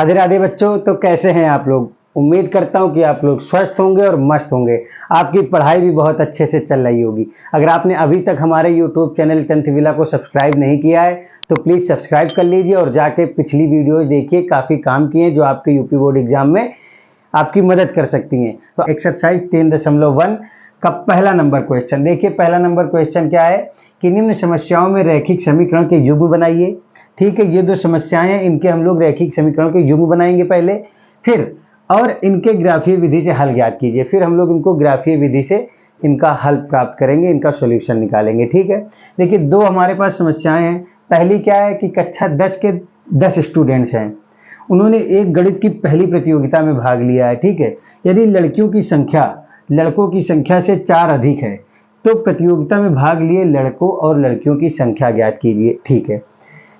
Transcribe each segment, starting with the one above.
राधे राधे बच्चों। तो कैसे हैं आप लोग? उम्मीद करता हूं कि आप लोग स्वस्थ होंगे और मस्त होंगे। आपकी पढ़ाई भी बहुत अच्छे से चल रही होगी। अगर आपने अभी तक हमारे YouTube चैनल टेंथ विला को सब्सक्राइब नहीं किया है तो प्लीज़ सब्सक्राइब कर लीजिए और जाके पिछली वीडियोज देखिए। काफ़ी काम किए हैं जो आपके यूपी बोर्ड एग्जाम में आपकी मदद कर सकती हैं। तो एक्सरसाइज 10.1 का पहला नंबर क्वेश्चन देखिए। पहला नंबर क्वेश्चन क्या है कि निम्न समस्याओं में रैखिक समीकरण के युग्म बनाइए। ठीक है, ये दो समस्याएं हैं, इनके हम लोग रैखिक समीकरण के युग्म बनाएंगे पहले, फिर और इनके ग्राफीय विधि से हल ज्ञात कीजिए। फिर हम लोग इनको ग्राफीय विधि से इनका हल प्राप्त करेंगे, इनका सॉल्यूशन निकालेंगे। ठीक है, देखिए दो हमारे पास समस्याएं हैं। पहली क्या है कि कक्षा 10 के 10 स्टूडेंट्स हैं, उन्होंने एक गणित की पहली प्रतियोगिता में भाग लिया है। ठीक है, यदि लड़कियों की संख्या लड़कों की संख्या से 4 अधिक है तो प्रतियोगिता में भाग लिए लड़कों और लड़कियों की संख्या ज्ञात कीजिए। ठीक है,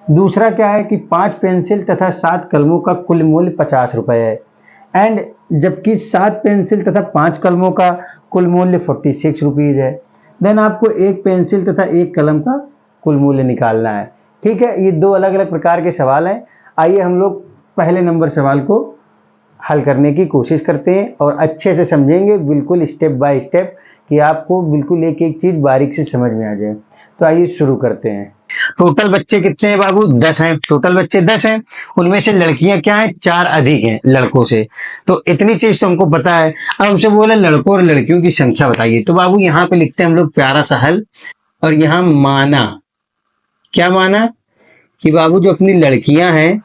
दूसरा क्या है कि 5 पेंसिल तथा 7 कलमों का कुल मूल्य 50 रुपए है, एंड जबकि 7 पेंसिल तथा 5 कलमों का कुल मूल्य 46 रुपीज है। देन आपको एक पेंसिल तथा एक कलम का कुल मूल्य निकालना है। ठीक है, ये दो अलग अलग प्रकार के सवाल हैं। आइए हम लोग पहले नंबर सवाल को हल करने की कोशिश करते हैं और अच्छे से समझेंगे, बिल्कुल स्टेप बाय स्टेप, कि आपको बिल्कुल एक एक चीज बारीक से समझ में आ जाए। तो आइए शुरू करते हैं। टोटल बच्चे कितने हैं बाबू? 10 हैं। टोटल बच्चे 10 हैं, उनमें से लड़कियां क्या हैं? 4 अधिक हैं लड़कों से। तो इतनी चीज तो हमको पता है। अब हमसे बोला लड़कों और लड़कियों की संख्या बताइए। तो बाबू यहाँ पे लिखते हैं हम लोग प्यारा सा हल, और यहाँ माना, क्या माना कि बाबू जो अपनी लड़कियां हैं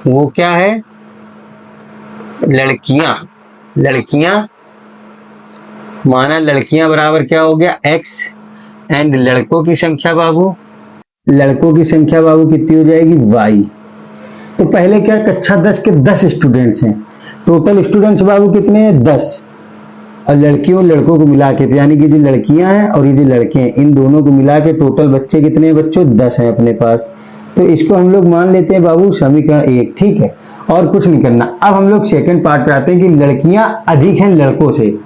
वो क्या है? लड़कियां माना लड़कियां बराबर क्या हो गया? x, एंड लड़कों की संख्या बाबू कितनी हो जाएगी? y। तो पहले क्या, कक्षा 10 के 10 स्टूडेंट्स हैं। टोटल स्टूडेंट्स बाबू कितने हैं? 10, और लड़कियों लड़कों को मिला के, यानी कि जो लड़कियां हैं और ये जो लड़के हैं, इन दोनों को मिला के टोटल बच्चे कितने हैं बच्चों? 10 हैं अपने पास। तो इसको हम लोग मान लेते हैं बाबू समीकरण 1। ठीक है, और कुछ नहीं करना। अब हम लोग सेकंड पार्ट पे आते हैं कि लड़कियां अधिक हैं लड़कों से।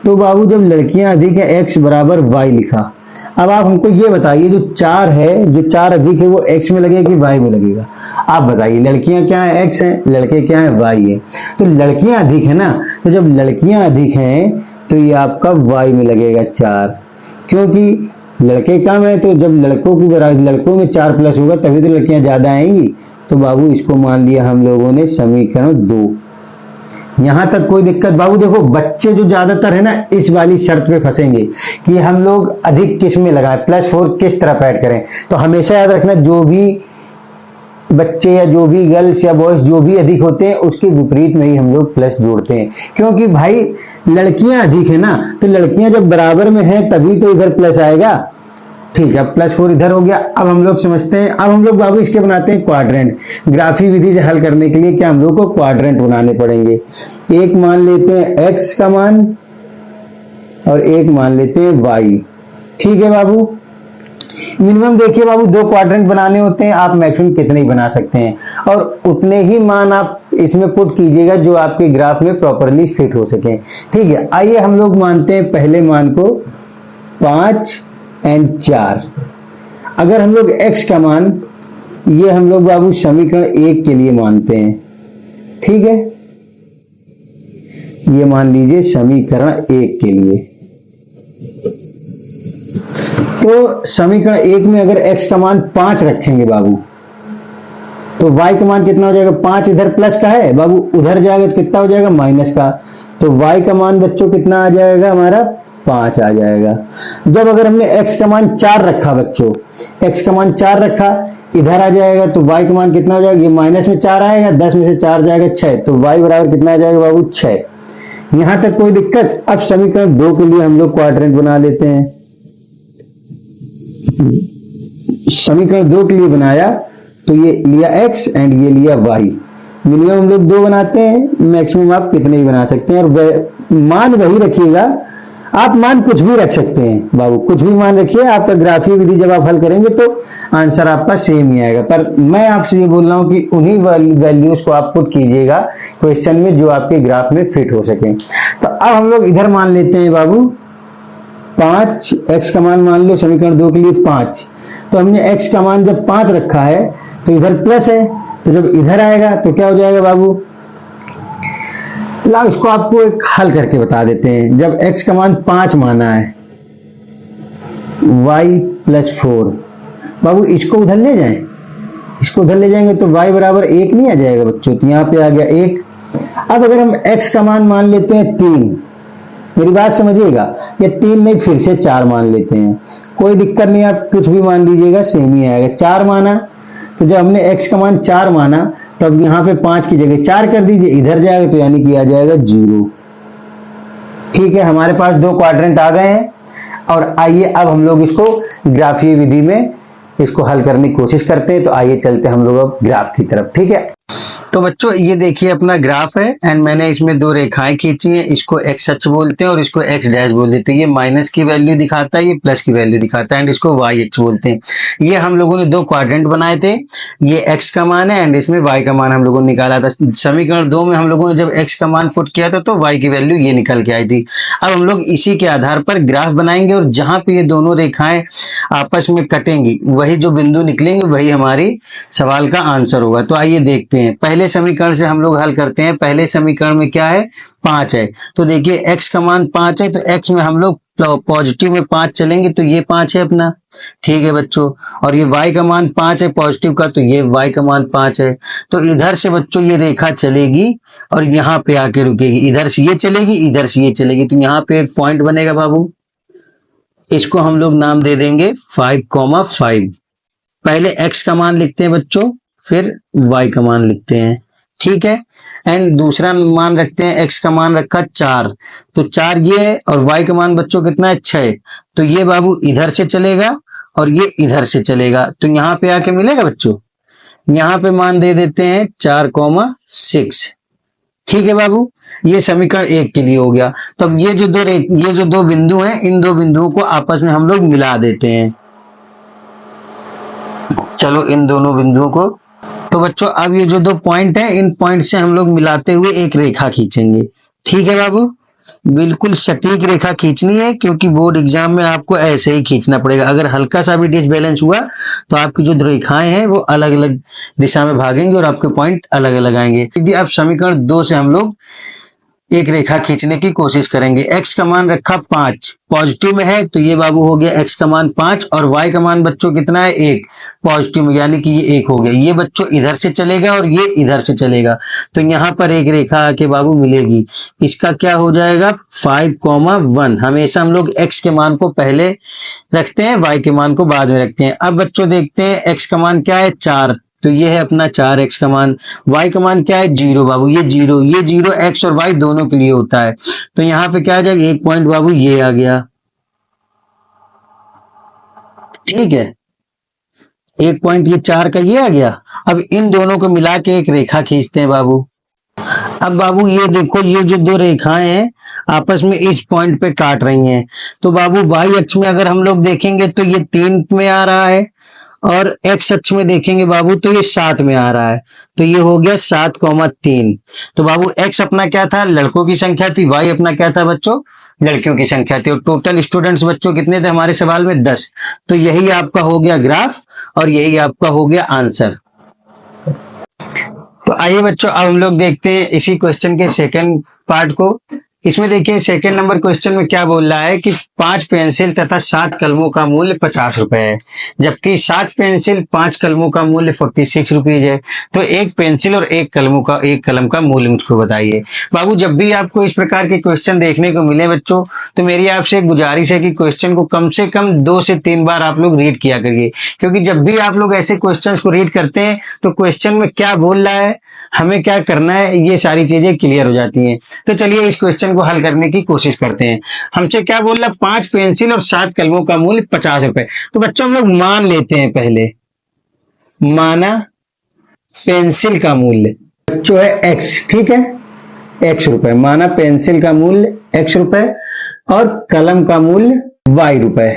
तो बाबू जब लड़कियां अधिक है x बराबर y लिखा। अब आप हमको ये बताइए, जो 4 है, जो 4 अधिक है, वो x में लगेगा कि y में लगेगा? आप बताइए। लड़कियां क्या है? x है, लड़के क्या है? y है। तो लड़कियां अधिक है ना, तो जब लड़कियां अधिक हैं तो ये आपका y में लगेगा 4, क्योंकि लड़के कम है। तो जब लड़कों में 4 प्लस होगा तभी तो लड़कियां ज्यादा आएंगी। तो बाबू इसको मान लिया हम लोगों ने समीकरण 2। यहां तक कोई दिक्कत? बाबू देखो, बच्चे जो ज्यादातर है ना इस वाली शर्त पे फंसेंगे कि हम लोग अधिक किस में लगाएं, +4 किस तरफ ऐड करें। तो हमेशा याद रखना, जो भी बच्चे या जो भी गर्ल्स या बॉयज जो भी अधिक होते हैं उसके विपरीत में ही हम लोग प्लस जोड़ते हैं, क्योंकि भाई लड़कियां अधिक है ना, तो लड़कियां जब बराबर में है तभी तो इधर प्लस आएगा। ठीक है, +4 इधर हो गया। अब हम लोग समझते हैं, अब हम लोग बाबू इसके बनाते हैं क्वाड्रेंट। ग्राफी विधि से हल करने के लिए क्या हम लोग को क्वाड्रेंट बनाने पड़ेंगे। एक मान लेते हैं x का मान और एक मान लेते हैं y। ठीक है बाबू, मिनिमम देखिए बाबू 2 क्वाड्रेंट बनाने होते हैं, आप मैक्सिमम कितने ही बना सकते हैं, और उतने ही मान आप इसमें पुट कीजिएगा जो आपके ग्राफ में प्रॉपरली फिट हो सके। ठीक है, आइए हम लोग मानते हैं पहले मान को 5 एंड 4। अगर हम लोग x का मान, ये हम लोग बाबू समीकरण 1 के लिए मानते हैं। ठीक है, ये मान लीजिए समीकरण 1 के लिए। तो समीकरण 1 में अगर x का मान 5 रखेंगे बाबू, तो y का मान कितना हो जाएगा? 5 इधर प्लस का है बाबू, उधर जाएगा तो कितना हो जाएगा? माइनस का। तो y का मान बच्चों कितना आ जाएगा? हमारा 5 आ जाएगा। जब अगर हमने x का मान 4 रखा बच्चों, x का मान 4 रखा, इधर आ जाएगा तो y का मान कितना हो जाएगा? ये माइनस में 4 आएगा, 10 में से 4 जाएगा 6, तो y बराबर कितना आ जाएगा बाबू? 6। यहां तक कोई दिक्कत? अब समीकरण 2 के लिए हम लोग क्वाड्रेंट बना लेते हैं। समीकरण 2 के लिए बनाया तो ये लिया x एंड ये लिया y। मिनिमम हम लोग 2 बनाते हैं, मैक्सिमम आप कितने ही बना सकते हैं, और मान वही रखिएगा। आप मान कुछ भी रख सकते हैं बाबू, कुछ भी मान रखिए। आपका ग्राफीय विधि जब आप हल करेंगे तो आंसर आपका सेम ही आएगा, पर मैं आपसे ये बोल रहा हूं कि उन्हीं वैल्यूज को आप पुट कीजिएगा क्वेश्चन में जो आपके ग्राफ में फिट हो सके। तो अब हम लोग इधर मान लेते हैं बाबू 5, x का मान मान लो समीकरण 2 के लिए 5। तो हमने x का मान जब 5 रखा है तो इधर प्लस है, तो जब इधर आएगा तो क्या हो जाएगा बाबू, लाओ इसको आपको एक हल करके बता देते हैं। जब x का मान 5 माना है, y प्लस 4, बाबू इसको उधर ले जाएं, इसको उधर ले जाएंगे तो y बराबर 1 नहीं आ जाएगा बच्चों, तो यहाँ पे आ गया 1। अब अगर हम x का मान लेते हैं 3, मेरी बात समझिएगा, ये 3 नहीं फिर से 4 मान लेते हैं, कोई दिक्कत नहीं, आप कुछ भी मान लीजिएगा सेम ही आएगा। 4 माना, तो जब हमने x का मान 4 माना तो अब यहाँ पे 5 की जगह 4 कर दीजिए, इधर जाएगा तो यानी कि आ जाएगा 0। ठीक है, हमारे पास 2 क्वाड्रेंट आ गए हैं। और आइए अब हम लोग इसको ग्राफीय विधि में इसको हल करने की कोशिश करते हैं। तो आइए चलते हम लोग अब ग्राफ की तरफ। ठीक है, तो बच्चों ये देखिए अपना ग्राफ है एंड मैंने इसमें 2 रेखाएं खींची हैं, इसको एक्स अक्ष बोलते हैं और इसको एक्स डैश बोल देते हैं। ये माइनस की वैल्यू दिखाता है, ये प्लस की वैल्यू दिखाता है एंड इसको वाई अक्ष बोलते हैं। ये हम लोगों ने 2 क्वाड्रेंट बनाए थे, ये एक्स का मान है एंड इसमें वाई का मान हम लोगों ने निकाला था। समीकरण 2 में हम लोगों ने जब एक्स का मान पुट किया था तो वाई की वैल्यू ये निकल के आई थी। अब हम लोग इसी के आधार पर ग्राफ बनाएंगे और जहां पे ये दोनों रेखाएं आपस में कटेंगी वही जो बिंदु निकलेंगे वही हमारी सवाल का आंसर होगा। तो आइए देखते हैं, पहले समीकरण से हम लोग हल करते हैं। पहले समीकरण में क्या है, 5 है, तो देखिए x का मान 5 है तो x में हम लोग पॉजिटिव में 5 चलेंगे तो ये 5 है अपना। ठीक है बच्चों, और ये y का मान 5 है पॉजिटिव का, तो ये y का मान 5 है। तो इधर से बच्चों ये रेखा चलेगी और यहाँ पे आके रुकेगी, इधर से ये चलेगी, इधर से ये चलेगी, तो यहाँ पे एक पॉइंट बनेगा बाबू, इसको हम लोग नाम दे देंगे 5,5। पहले x का मान लिखते हैं बच्चों, फिर y का मान लिखते हैं। ठीक है, एंड दूसरा मान रखते हैं, x का मान रखा 4, तो 4 ये है और y का मान बच्चों कितना है 6, तो ये बाबू इधर से चलेगा और ये इधर से चलेगा, तो यहाँ पे आके मिलेगा बच्चों, यहाँ पे मान दे देते हैं 4,6। ठीक है बाबू, ये समीकरण 1 के लिए हो गया। तो अब ये जो दो बिंदु हैं, इन 2 बिंदुओं को आपस में हम लोग मिला देते हैं। चलो इन दोनों बिंदुओं को, तो बच्चों अब ये जो 2 पॉइंट है, इन पॉइंट से हम लोग मिलाते हुए एक रेखा खींचेंगे। ठीक है बाबू, बिल्कुल सटीक रेखा खींचनी है क्योंकि बोर्ड एग्जाम में आपको ऐसे ही खींचना पड़ेगा। अगर हल्का सा भी डिसबैलेंस हुआ तो आपकी जो रेखाएं हैं वो अलग अलग दिशा में भागेंगे और आपके पॉइंट अलग अलग आएंगे। यदि अब समीकरण 2 से हम लोग एक रेखा खींचने की कोशिश करेंगे। x का मान रखा 5, पॉजिटिव में है तो ये बाबू हो गया x का मान 5 और y का मान बच्चों कितना है 1, पॉजिटिव में, यानी कि ये 1 हो गया। ये बच्चों इधर से चलेगा और ये इधर से चलेगा, तो यहाँ पर एक रेखा आके बाबू मिलेगी। इसका क्या हो जाएगा 5,1। हमेशा हम लोग x के मान को पहले रखते हैं, y के मान को बाद में रखते हैं। अब बच्चों देखते हैं x का मान क्या है 4, तो ये है अपना 4x का मान। y का मान क्या है 0 बाबू, ये 0 x और y दोनों के लिए होता है, तो यहाँ पे क्या आ जाएगा, एक पॉइंट बाबू ये आ गया। ठीक है, एक पॉइंट ये 4 का ये आ गया। अब इन दोनों को मिला के एक रेखा खींचते हैं बाबू। अब बाबू ये देखो, ये जो 2 रेखाएं हैं आपस में इस पॉइंट पे काट रही हैं, तो बाबू y अक्ष में अगर हम लोग देखेंगे तो ये 3 में आ रहा है और x अक्ष में देखेंगे बाबू तो ये 7 में आ रहा है, तो ये हो गया 7,3। तो बाबू x अपना क्या था, लड़कों की संख्या थी, y अपना क्या था बच्चों, लड़कियों की संख्या थी, और टोटल स्टूडेंट्स बच्चों कितने थे हमारे सवाल में 10। तो यही आपका हो गया ग्राफ और यही आपका हो गया आंसर। तो आइए बच्चों अब हम लोग देखते हैं इसी क्वेश्चन के सेकंड पार्ट को। इसमें देखिए सेकंड नंबर क्वेश्चन में क्या बोल रहा है कि 5 पेंसिल तथा 7 कलमों का मूल्य 50 रुपए है, जबकि 7 पेंसिल 5 कलमों का मूल्य 46 रुपीज है। तो एक पेंसिल और एक कलम का मूल्य मुझको बताइए। बाबू जब भी आपको इस प्रकार के क्वेश्चन देखने को मिले बच्चों, तो मेरी आपसे एक गुजारिश है कि क्वेश्चन को कम से कम 2 से 3 बार आप लोग रीड किया करिए, क्योंकि जब भी आप लोग ऐसे क्वेश्चन को रीड करते हैं तो क्वेश्चन में क्या बोल रहा है, हमें क्या करना है, ये सारी चीजें क्लियर हो जाती हैं। तो चलिए इस क्वेश्चन को हल करने की कोशिश करते हैं। हमसे क्या बोल रहा, 5 पेंसिल और 7 कलमों का मूल्य 50 रुपए। तो बच्चों हम लोग मान लेते हैं, पहले माना पेंसिल का मूल्य बच्चों है x, ठीक है, x रुपए, माना पेंसिल का मूल्य x रुपए और कलम का मूल्य y रुपए।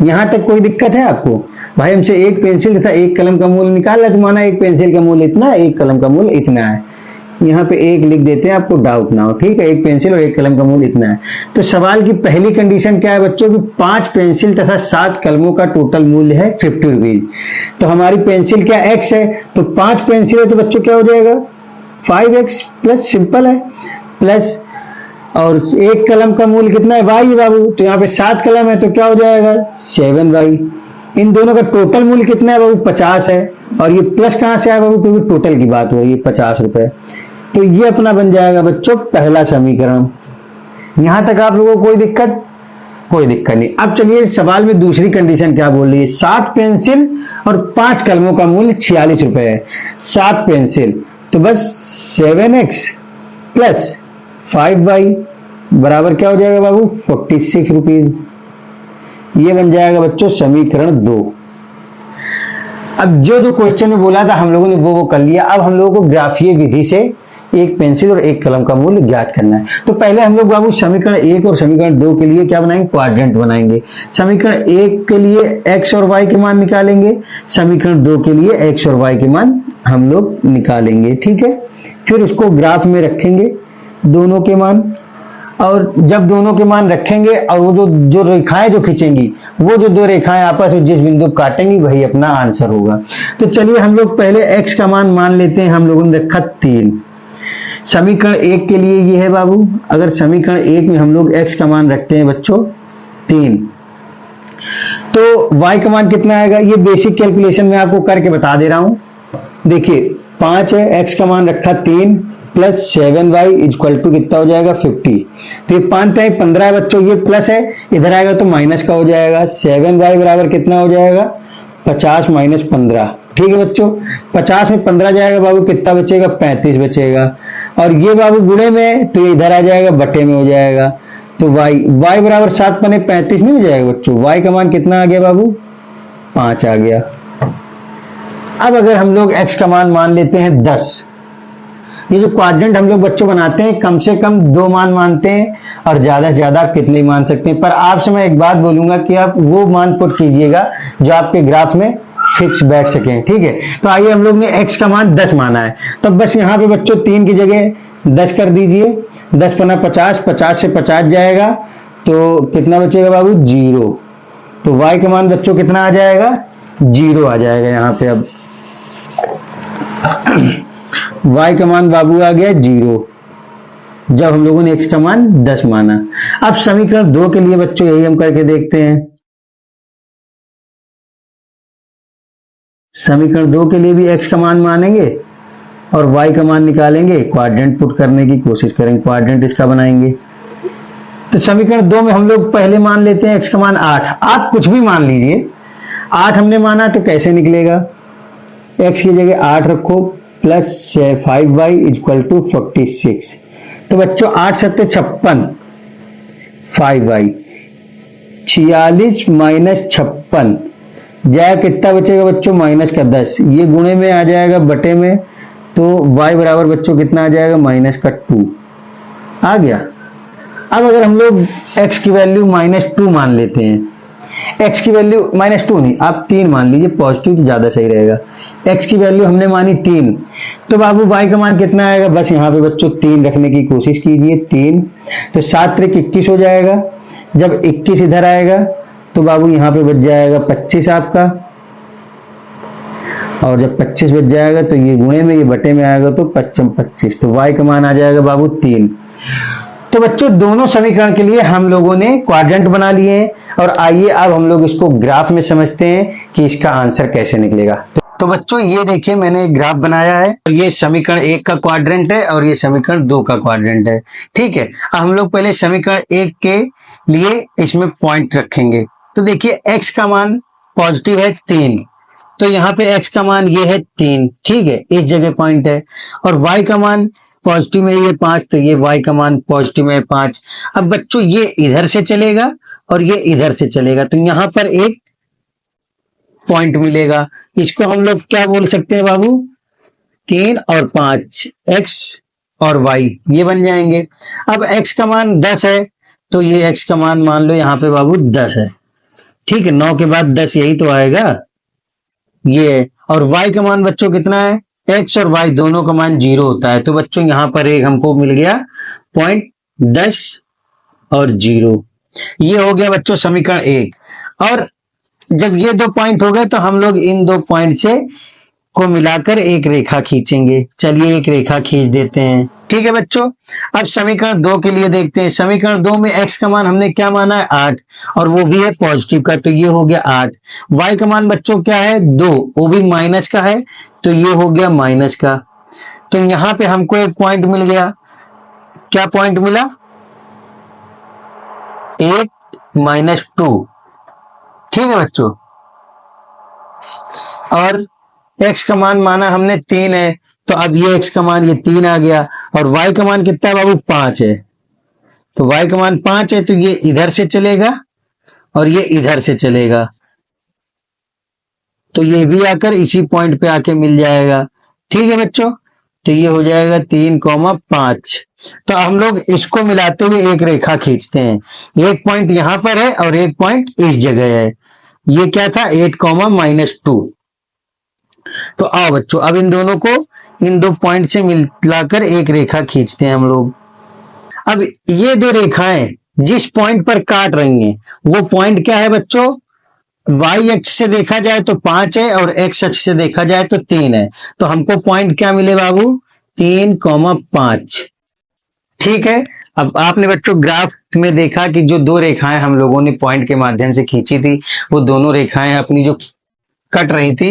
यहां तक कोई दिक्कत है आपको? भाई हमसे एक पेंसिल तथा एक कलम का मूल्य निकालना, तो माना एक पेंसिल का मूल्य इतना, एक कलम का मूल्य इतना है। यहाँ पे एक लिख देते हैं, आपको डाउट ना हो, ठीक है। एक पेंसिल और एक कलम का मूल्य इतना है। तो सवाल की पहली कंडीशन क्या है बच्चों की 5 पेंसिल तथा 7 कलमों का टोटल मूल्य है 50 रुपीज। तो हमारी पेंसिल क्या x है, तो 5 पेंसिल है तो बच्चों क्या हो जाएगा 5x प्लस, सिंपल है, प्लस और एक कलम का मूल्य कितना है y है बाबू, तो यहाँ पे 7 कलम है तो क्या हो जाएगा 7y। इन दोनों का टोटल मूल्य कितना है बाबू 50 है, और ये प्लस कहां से आया बाबू, क्योंकि टोटल की बात हो रही है 50 रुपए। तो ये अपना बन जाएगा बच्चों पहला समीकरण। यहां तक आप लोगों को कोई दिक्कत, कोई दिक्कत नहीं। अब चलिए सवाल में दूसरी कंडीशन क्या बोल रही है, 7 पेंसिल और 5 कलमों का मूल्य 46 रुपए है। 7 पेंसिल तो बस 7x प्लस 5y बराबर क्या हो जाएगा बाबू 46 रुपीज। ये बन जाएगा बच्चों समीकरण 2। अब जो जो क्वेश्चन में बोला था हम लोगों ने वो कर लिया। अब हम लोगों को ग्राफीय विधि से एक पेंसिल और एक कलम का मूल्य ज्ञात करना है। तो पहले हम लोग बाबू समीकरण 1 और समीकरण 2 के लिए क्या बनाएंगे, क्वाड्रेंट बनाएंगे। समीकरण 1 के लिए x और y के मान निकालेंगे, समीकरण 2 के लिए x और y के मान हम लोग निकालेंगे, ठीक है। फिर उसको ग्राफ में रखेंगे दोनों के मान, और जब दोनों के मान रखेंगे और वो जो रेखाएं जो खींचेंगी, वो जो दो रेखाएं आपस में जिस बिंदु काटेंगी वही अपना आंसर होगा। तो चलिए हम लोग पहले x का मान लेते हैं, हम लोगों ने रखा 3। समीकरण 1 के लिए ये है बाबू, अगर समीकरण 1 में हम लोग x का मान रखते हैं बच्चों 3, तो y का मान कितना आएगा, ये बेसिक कैलकुलेशन में आपको करके बता दे रहा हूं। देखिए 5 है, x का मान रखा 3 प्लस 7y इक्वल टू कितना हो जाएगा 50। तो ये 5 है 15 है बच्चों, ये प्लस है, इधर आएगा तो माइनस का हो जाएगा। 7y बराबर कितना हो जाएगा 50 माइनस 15, ठीक है बच्चों। 50 में 15 जाएगा बाबू, कितना बचेगा 35 बचेगा, और ये बाबू गुणे में तो ये इधर आ जाएगा बटे में हो जाएगा। तो y बराबर 7 पने 35 नहीं हो जाएगा बच्चों, y का मान कितना आ गया बाबू 5 आ गया। अब अगर हम लोग x का मान लेते हैं 10, ये जो क्वाड्रेंट हम लोग बच्चों बनाते हैं कम से कम 2 मान मानते हैं, और ज्यादा से ज्यादा आप कितने मान सकते हैं। पर आपसे मैं एक बात बोलूंगा कि आप वो मान पुट कीजिएगा जो आपके ग्राफ में फिक्स बैठ सके, ठीक है। तो आइए हम लोग ने x का मान 10 माना है, तो बस यहाँ पे बच्चों 3 की जगह 10 कर दीजिए। 10 पना 50, 50 से 50 जाएगा तो कितना बचेगा बाबू 0। तो y का मान बच्चों कितना आ जाएगा 0 आ जाएगा यहाँ पे। अब y का मान बाबू आ गया 0 जब हम लोगों ने x का मान 10 माना। अब समीकरण 2 के लिए बच्चों यही हम करके देखते हैं। समीकरण 2 के लिए भी x का मान मानेंगे और y का मान निकालेंगे, क्वाड्रेंट पुट करने की कोशिश करेंगे, क्वाड्रेंट इसका बनाएंगे। तो समीकरण 2 में हम लोग पहले मान लेते हैं x का मान 8। आप कुछ भी मान लीजिए, 8 हमने माना तो कैसे निकलेगा, x की जगह 8 रखो प्लस 5y इक्वल टू 46। तो बच्चों 8 सत्ते 56, 5y 46 माइनस 56 जाएगा कितना बचेगा बच्चों माइनस का 10, ये गुणे में आ जाएगा बटे में, तो y बराबर बच्चों कितना आ जाएगा माइनस का 2 आ गया। अब अगर हम लोग x की वैल्यू -2 मान लेते हैं, x की वैल्यू -2 नहीं आप 3 मान लीजिए, पॉजिटिव ज्यादा सही रहेगा। x की वैल्यू हमने मानी 3, तो बाबू y का मान कितना आएगा, बस यहाँ पे बच्चों 3 रखने की कोशिश कीजिए, 3 तो 7 त्रिक 21 हो जाएगा। जब 21 इधर आएगा तो बाबू यहाँ पे बच जाएगा 25 आपका, और जब 25 बच जाएगा तो ये गुणे में ये बटे में आएगा तो 25, तो y का मान आ जाएगा बाबू 3। तो बच्चों दोनों समीकरण के लिए हम लोगों ने क्वाड्रेंट बना लिए हैं, और आइए अब हम लोग इसको ग्राफ में समझते हैं कि इसका आंसर कैसे निकलेगा। तो बच्चों ये देखिए मैंने एक ग्राफ बनाया है, और ये समीकरण 1 का क्वाड्रेंट है और ये समीकरण 2 का क्वाड्रेंट है, ठीक है। अब हम लोग पहले समीकरण 1 के लिए इसमें पॉइंट रखेंगे। तो देखिए x का मान पॉजिटिव है 3, तो यहाँ पे x का मान ये है 3, ठीक है, इस जगह पॉइंट है। और y का मान पॉजिटिव में ये 5, तो ये y का मान पॉजिटिव में 5। अब बच्चों ये इधर से चलेगा और ये इधर से चलेगा, तो यहाँ पर एक पॉइंट मिलेगा, इसको हम लोग क्या बोल सकते हैं बाबू 3 और 5, x और y ये बन जाएंगे। अब x का मान 10 है, तो ये x का मान मान लो यहाँ पे बाबू 10 है, ठीक है, 9 के बाद 10 यही तो आएगा ये। और y का मान बच्चों कितना है x और y दोनों का मान 0 होता है। तो बच्चों यहाँ पर एक हमको मिल गया पॉइंट 10 और 0। ये हो गया बच्चों समीकरण 1। और जब ये 2 पॉइंट हो गए तो हम लोग इन 2 पॉइंट से को मिलाकर एक रेखा खींचेंगे। चलिए एक रेखा खींच देते हैं। ठीक है बच्चों, अब समीकरण 2 के लिए देखते हैं। समीकरण 2 में x का मान हमने क्या माना है 8, और वो भी है पॉजिटिव का, तो ये हो गया 8। y का मान बच्चों क्या है 2, वो भी माइनस का है, तो ये हो गया माइनस का। तो यहां पे हमको एक पॉइंट मिल गया। क्या पॉइंट मिला? 8 - 2। ठीक है बच्चों, और x का मान माना हमने 3 है, तो अब ये x का मान ये 3 आ गया। और y का मान कितना है बाबू 5 है, तो y का मान 5 है, तो ये इधर से चलेगा और ये इधर से चलेगा, तो ये भी आकर इसी पॉइंट पे आके मिल जाएगा। ठीक है बच्चों, तो ये हो जाएगा 3,5। तो हम लोग इसको मिलाते हुए एक रेखा खींचते हैं। एक पॉइंट यहां पर है और एक पॉइंट इस जगह है। ये क्या था 8, -2। तो आओ बच्चों, अब इन दोनों को इन 2 पॉइंट से मिलाकर एक रेखा खींचते हैं हम लोग। अब ये 2 रेखाएं जिस पॉइंट पर काट रही हैं वो पॉइंट क्या है बच्चों? y अक्ष से देखा जाए तो 5 है और x अक्ष से देखा जाए तो 3 है। तो हमको पॉइंट क्या मिले बाबू? 3,5। ठीक है, अब आपने बच्चों ग्राफ में देखा कि जो 2 रेखाएं हम लोगों ने पॉइंट के माध्यम से खींची थी, वो दोनों रेखाएं अपनी जो कट रही थी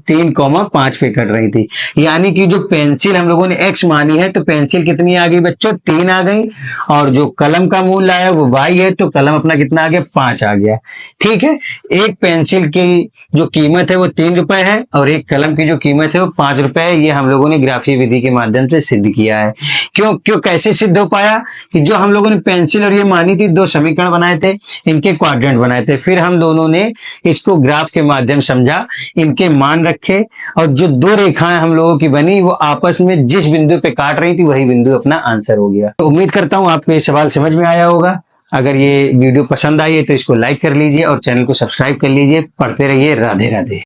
3,5 पे कट रही थी। यानी कि जो पेंसिल हम लोगों ने x मानी है, तो पेंसिल कितनी आ गई बच्चों? 3 आ गई। और जो कलम का मूल्य आया वो y है, तो कलम अपना कितना आ गया? 5 आ गया। ठीक है, एक पेंसिल की जो कीमत है वो 3 रुपए है और एक कलम की जो कीमत है वो 5 रुपए है। ये हम लोगों ने ग्राफीय विधि के माध्यम से सिद्ध किया है। क्यों कैसे सिद्ध हो पाया? कि जो हम लोगों ने पेंसिल और ये मानी थी, 2 समीकरण बनाए थे, इनके क्वाड्रेंट बनाए थे, फिर हम दोनों ने इसको ग्राफ के माध्यम समझा, इनके मान रखे, और जो 2 रेखाएं हम लोगों की बनी वो आपस में जिस बिंदु पे काट रही थी वही बिंदु अपना आंसर हो गया। तो उम्मीद करता हूं आपको ये सवाल समझ में आया होगा। अगर ये वीडियो पसंद आई है तो इसको लाइक कर लीजिए और चैनल को सब्सक्राइब कर लीजिए। पढ़ते रहिए। राधे राधे।